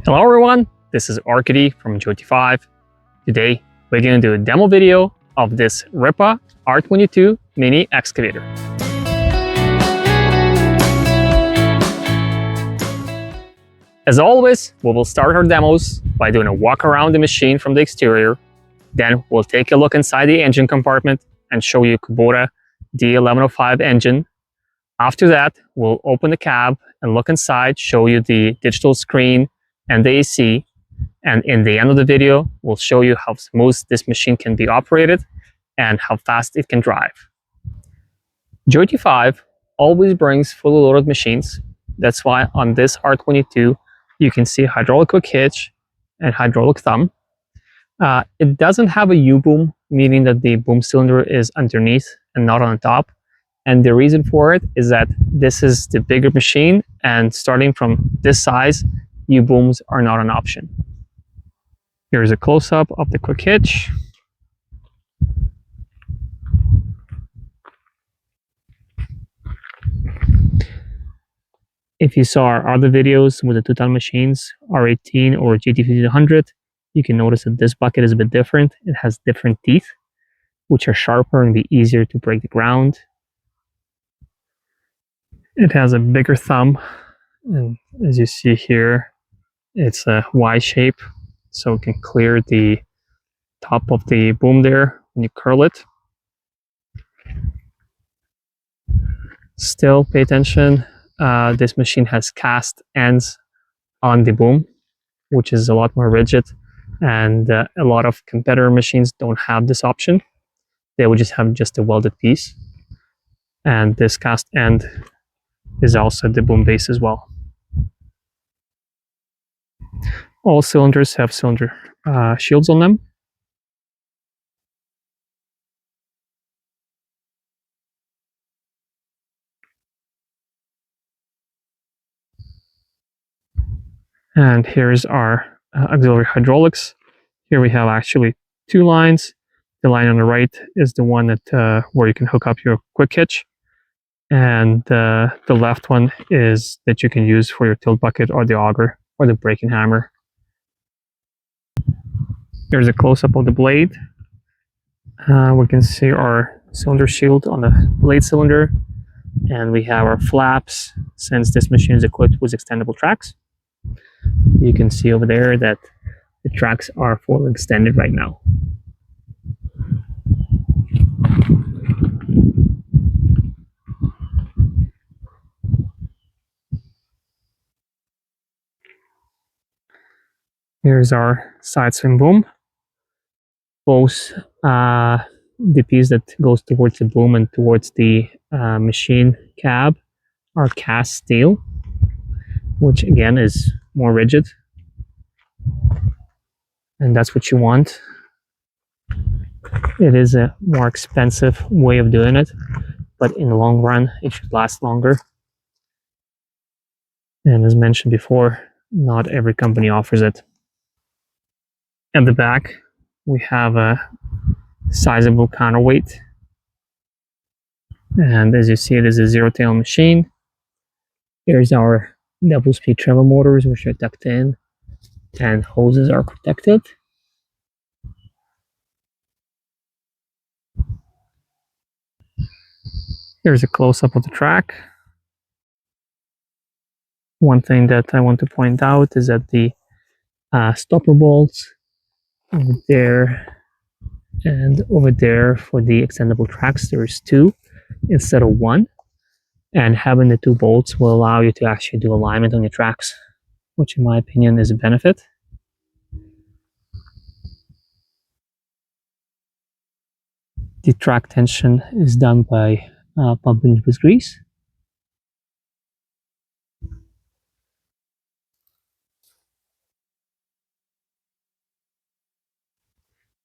Hello everyone, this is Arkadiy from JoyT5. Today we're going to do a demo video of this Rippa R22 Mini Excavator. As always, we will start our demos by doing a walk around the machine from the exterior. Then we'll take a look inside the engine compartment and show you Kubota D105 engine. After that, we'll open the cab and look inside, show you the digital screen and the AC. And in the end of the video, we'll show you how smooth this machine can be operated and how fast it can drive. JoyT5 always brings fully loaded machines. That's why on this R22, you can see hydraulic quick hitch and hydraulic thumb. It doesn't have a U-boom, meaning that the boom cylinder is underneath and not on the top. And the reason for it is that this is the bigger machine, and starting from this size, U-booms are not an option. Here's a close-up of the quick hitch. If you saw our other videos with the 2-ton machines, R18 or GT5200, you can notice that this bucket is a bit different. It has different teeth, which are sharper and be easier to break the ground. It has a bigger thumb, and as you see here, it's a Y shape, so it can clear the top of the boom there when you curl it. Still, pay attention, this machine has cast ends on the boom, which is a lot more rigid, and a lot of competitor machines don't have this option. They will just have a welded piece, and this cast end is also the boom base as well. All cylinders have cylinder shields on them. And here's our auxiliary hydraulics. Here we have actually 2 lines. The line on the right is the one that where you can hook up your quick hitch, and the left one is that you can use for your tilt bucket or the auger or the braking hammer. Here's a close-up of the blade. We can see our cylinder shield on the blade cylinder, and we have our flaps since this machine is equipped with extendable tracks. You can see over there that the tracks are fully extended right now. Here's our side swing boom. Both the piece that goes towards the boom and towards the machine cab are cast steel, which again is more rigid, and that's what you want. It is a more expensive way of doing it, but in the long run it should last longer. And as mentioned before, not every company offers it. At the back we have a sizable counterweight, and as you see, it is a zero-tail machine. Here's our double-speed travel motors, which are tucked in, and hoses are protected. Here's a close-up of the track. One thing that I want to point out is that the stopper bolts over there and over there for the extendable tracks, there's 2 instead of 1, and having the 2 bolts will allow you to actually do alignment on your tracks, which in my opinion is a benefit. The track tension is done by pumping it with grease.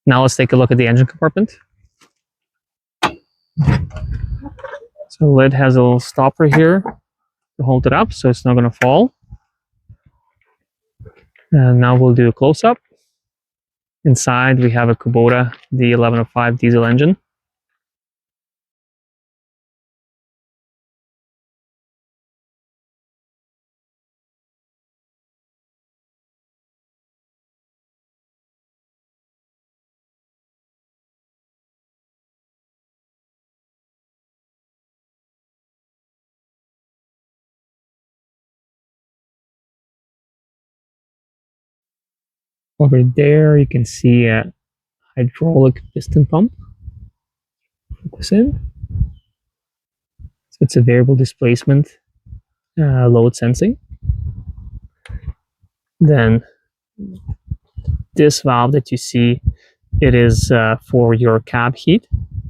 Now let's take a look at the engine compartment. So the lid has a little stopper here to hold it up so it's not going to fall. And now we'll do a close-up. Inside we have a Kubota D105 diesel engine. Over there, you can see a hydraulic piston pump. Focus in. So it's a variable displacement load sensing. Then this valve that you see, it is for your cab heat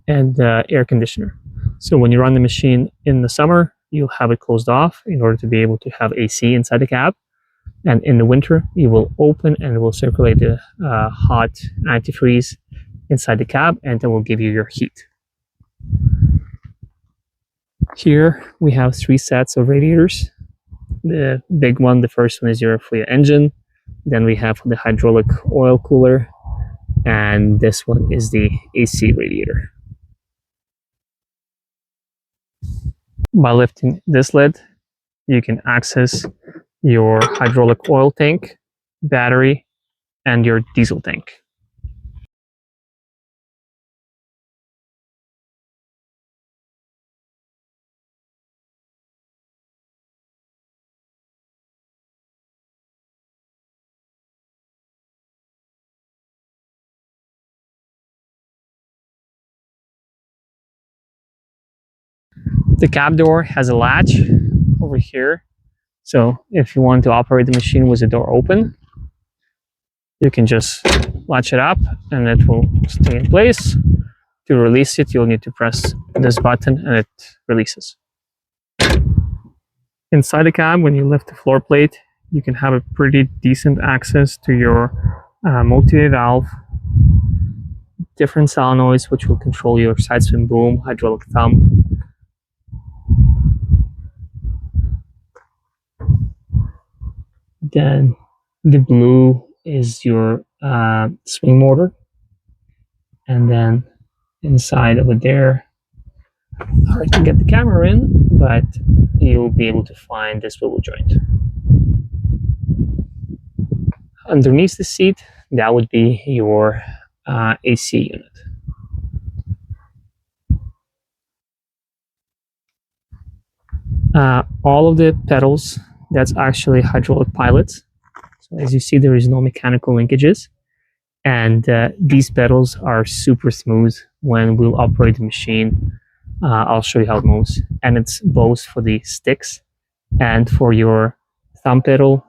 and air conditioner. So when you run the machine in the summer, you'll have it closed off in order to be able to have AC inside the cab. And in the winter, you will open and it will circulate the hot antifreeze inside the cab, and then will give you your heat. Here we have 3 sets of radiators. The big one, the first one is for your engine. Then we have the hydraulic oil cooler, and this one is the AC radiator. By lifting this lid, you can access your hydraulic oil tank, battery, and your diesel tank. The cab door has a latch over here. So if you want to operate the machine with the door open, you can just latch it up and it will stay in place. To release it, you'll need to press this button and it releases. Inside the cab, when you lift the floor plate, you can have a pretty decent access to your multi-way valve, different solenoids which will control your side swing boom, hydraulic thumb. Then the blue is your swing motor, and then inside over there, hard to get the camera in, but you'll be able to find this swivel joint. Underneath the seat, that would be your AC unit. All of the pedals, that's actually hydraulic pilots. So as you see, there is no mechanical linkages. And these pedals are super smooth when we'll operate the machine. I'll show you how it moves. And it's both for the sticks and for your thumb pedal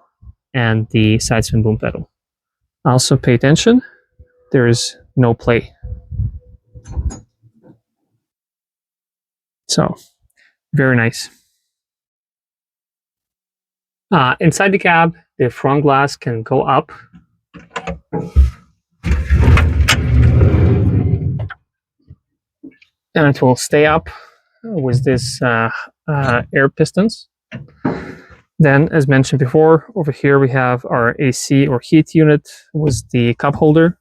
and the side swing boom pedal. Also pay attention, there is no play. So, very nice. Inside the cab, the front glass can go up. And it will stay up with this air pistons. Then, as mentioned before, over here we have our AC or heat unit with the cup holder.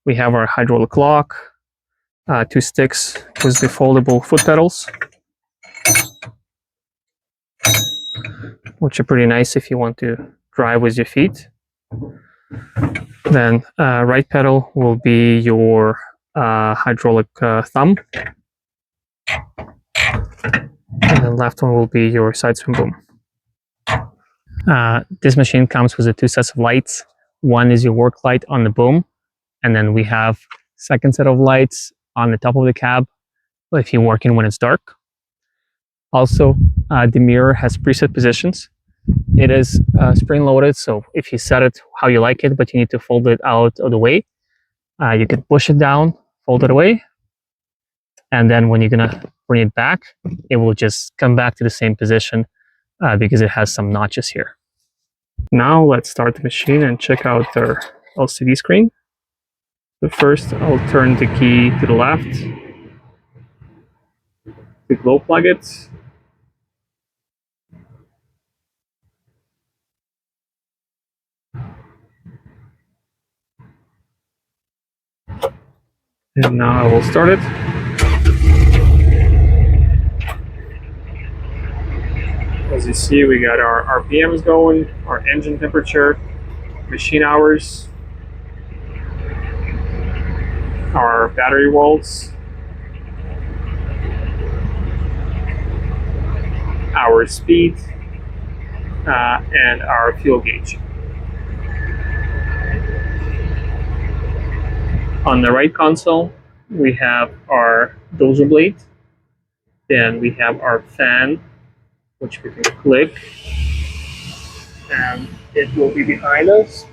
We have our hydraulic lock, 2 sticks with the foldable foot pedals, which are pretty nice if you want to drive with your feet. Then right pedal will be your hydraulic thumb, and the left one will be your side swing boom. This machine comes with 2 sets of lights. One is your work light on the boom, and then we have second set of lights on the top of the cab if you're working when it's dark. Also, the mirror has preset positions. It is spring loaded, so if you set it how you like it, but you need to fold it out of the way, you can push it down, fold it away, and then when you're gonna bring it back, it will just come back to the same position because it has some notches here. Now let's start the machine and check out their LCD screen. But first, I'll turn the key to the left, to glow plug it. And now I will start it. As you see, we got our RPMs going, our engine temperature, machine hours, our battery volts, our speed, and our fuel gauge. On the right console, we have our dozer blade. Then we have our fan, which we can click, and it will be behind us.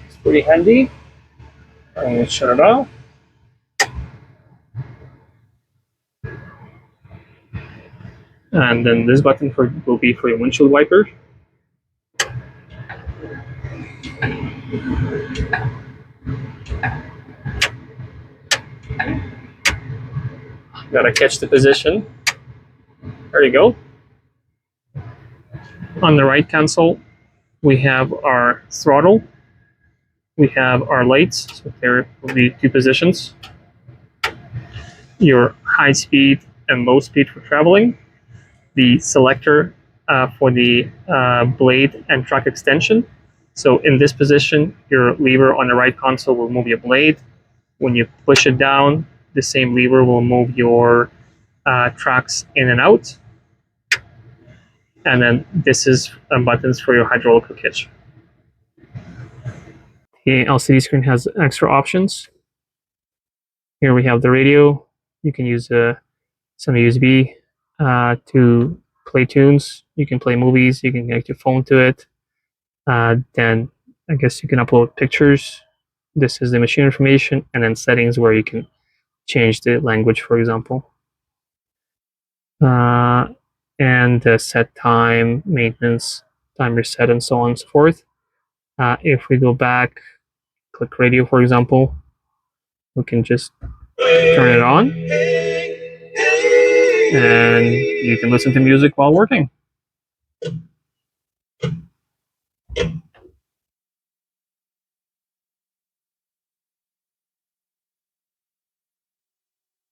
It's pretty handy. I'm going to shut it off. And then this button will be for your windshield wiper. Gotta catch the position. There you go. On the right console, we have our throttle. We have our lights, so there will be two positions. Your high speed and low speed for traveling. The selector for the blade and track extension. So in this position, your lever on the right console will move your blade. When you push it down, the same lever will move your tracks in and out. And then this is buttons for your hydraulic hook hitch. The LCD screen has extra options. Here we have the radio. You can use some USB to play tunes. You can play movies. You can connect your phone to it. Then I guess you can upload pictures. This is the machine information, and then settings where you can change the language, for example. And set time, maintenance, time reset, and so on and so forth. If we go back, click radio, for example, we can just turn it on, and you can listen to music while working.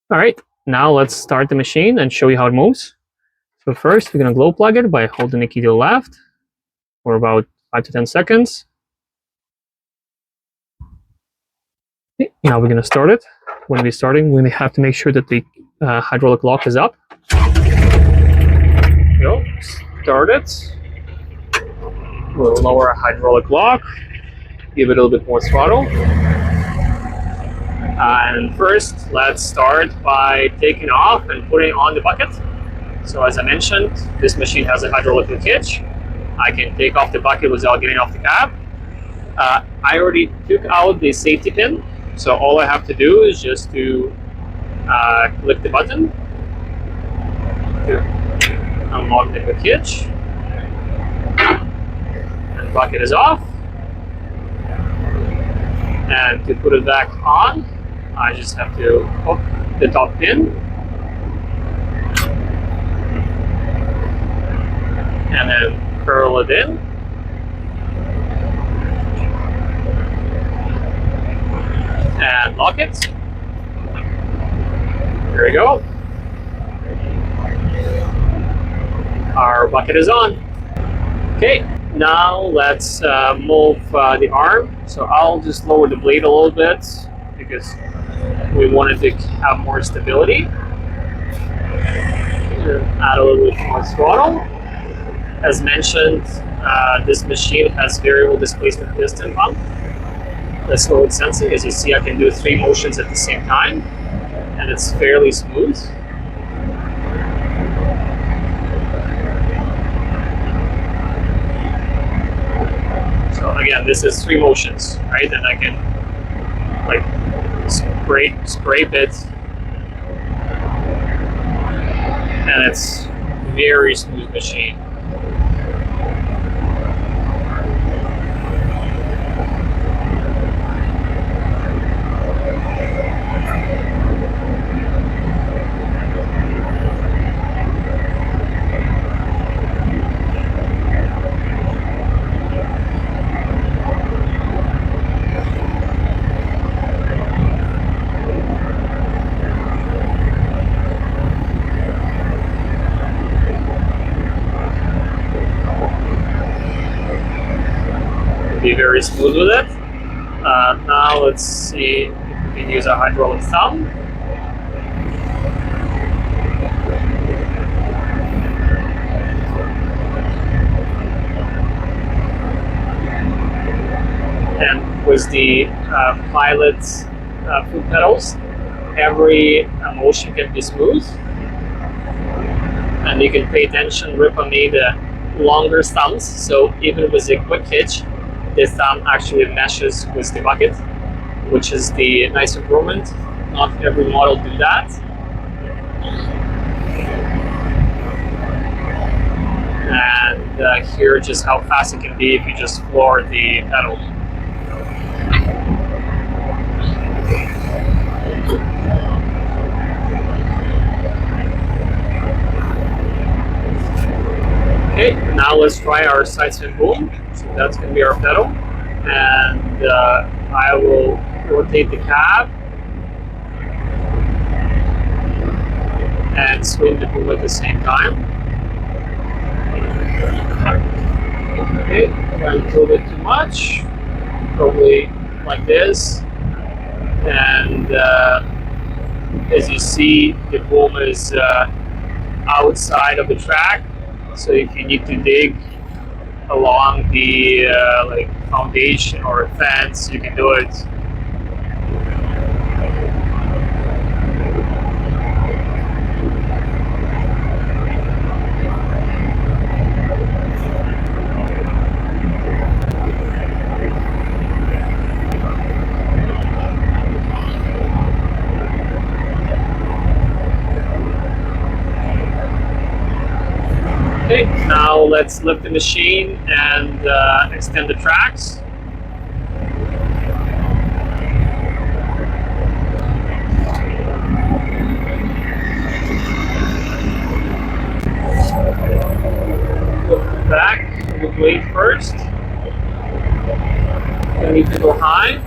All right, now let's start the machine and show you how it moves. So first, we're going to glow plug it by holding the key to the left for about 5 to 10 seconds. Okay, now we're going to start it. When we're starting, we have to make sure that the hydraulic lock is up. Go, start it. We'll lower our hydraulic lock, give it a little bit more throttle. And first, let's start by taking off and putting on the bucket. So as I mentioned, this machine has a hydraulic hook hitch. I can take off the bucket without getting off the cab. I already took out the safety pin, so all I have to do is just to click the button to unlock the hook hitch. And the bucket is off. And to put it back on, I just have to hook the top pin and then curl it in. And lock it. There we go. Our bucket is on. Okay, now let's move the arm. So I'll just lower the blade a little bit because we wanted to have more stability. Add a little bit more throttle. As mentioned, this machine has variable displacement piston pump. That's fluid sensing. As you see, I can do 3 motions at the same time, and it's fairly smooth. So again, this is 3 motions, right? And I can like scrape it, and it's very smooth machine. Be very smooth with it. Now let's see if we can use a hydraulic thumb. And with the pilot's foot pedals. Every motion can be smooth, and you can pay attention. Rippa made longer thumbs, so even with a quick hitch, the thumb actually meshes with the bucket, which is the nice improvement. Not every model do that. And here just how fast it can be if you just floor the pedal. Okay, now let's try our side spin boom. So that's going to be our pedal. And I will rotate the cab and swing the boom at the same time. Okay, going a little bit too much. Probably like this. And as you see, the boom is outside of the track. So if you need to dig along the like foundation or a fence, you can do it. Okay, now let's lift the machine and extend the tracks. Look back the blade first. You need to go high.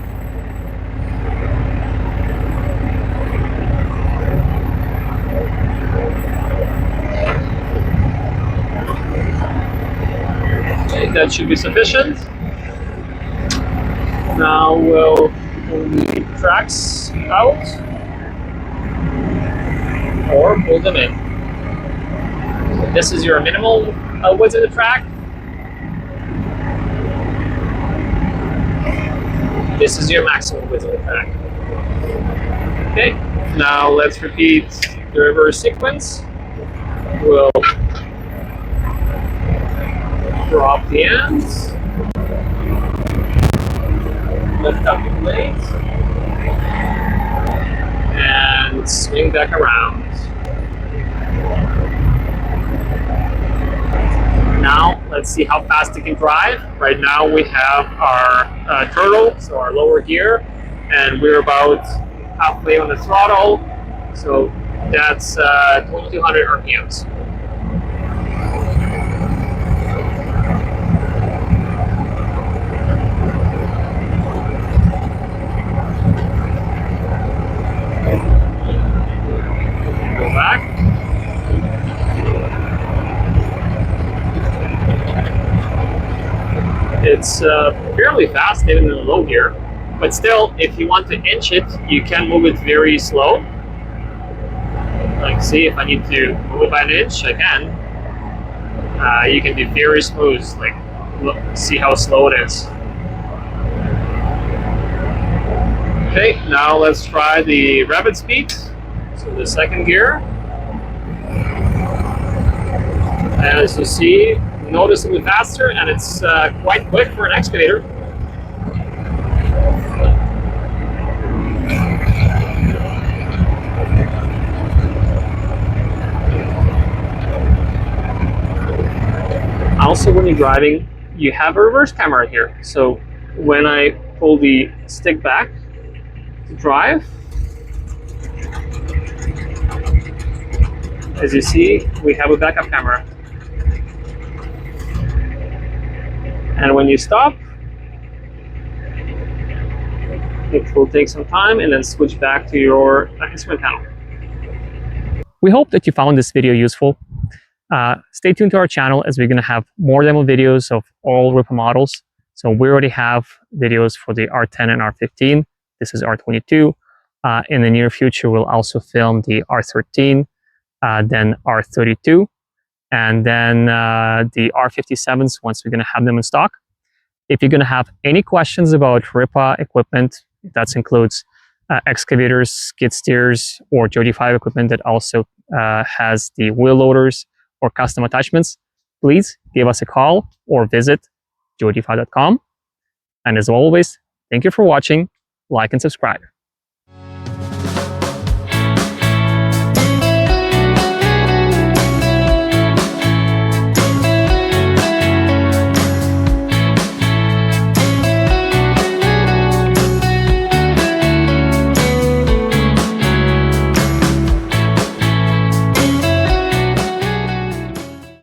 Okay, that should be sufficient. Now we'll pull the tracks out or pull them in. So this is your minimal width of the track. This is your maximum width of the track. Okay, now let's repeat the reverse sequence. We'll drop the ends, lift up the blades, and swing back around. Now let's see how fast it can drive. Right now we have our turtle, so our lower gear, and we're about halfway on the throttle, so that's 2200 RPMs. Go back. It's fairly fast even in the low gear, but still, if you want to inch it, you can move it very slow. Like, see, if I need to move it by an inch, I can. You can be very smooth. Like, look, see how slow it is. Okay, now let's try the rapid speed. So the second gear. And as you see, noticeably faster, and it's quite quick for an excavator. Also, when you're driving, you have a reverse camera here. So when I pull the stick back to drive, as you see, we have a backup camera. And when you stop, it will take some time and then switch back to your instrument panel. We hope that you found this video useful. Stay tuned to our channel as we're going to have more demo videos of all Rippa models. So we already have videos for the R10 and R15. This is R22. In the near future, we'll also film the R13, then R32, and then the R57s once we're going to have them in stock. If you're going to have any questions about Rippa equipment, that includes excavators, skid steers, or JoyT5 equipment that also has the wheel loaders or custom attachments, please give us a call or visit JoyT5.com. And as always, thank you for watching, like and subscribe.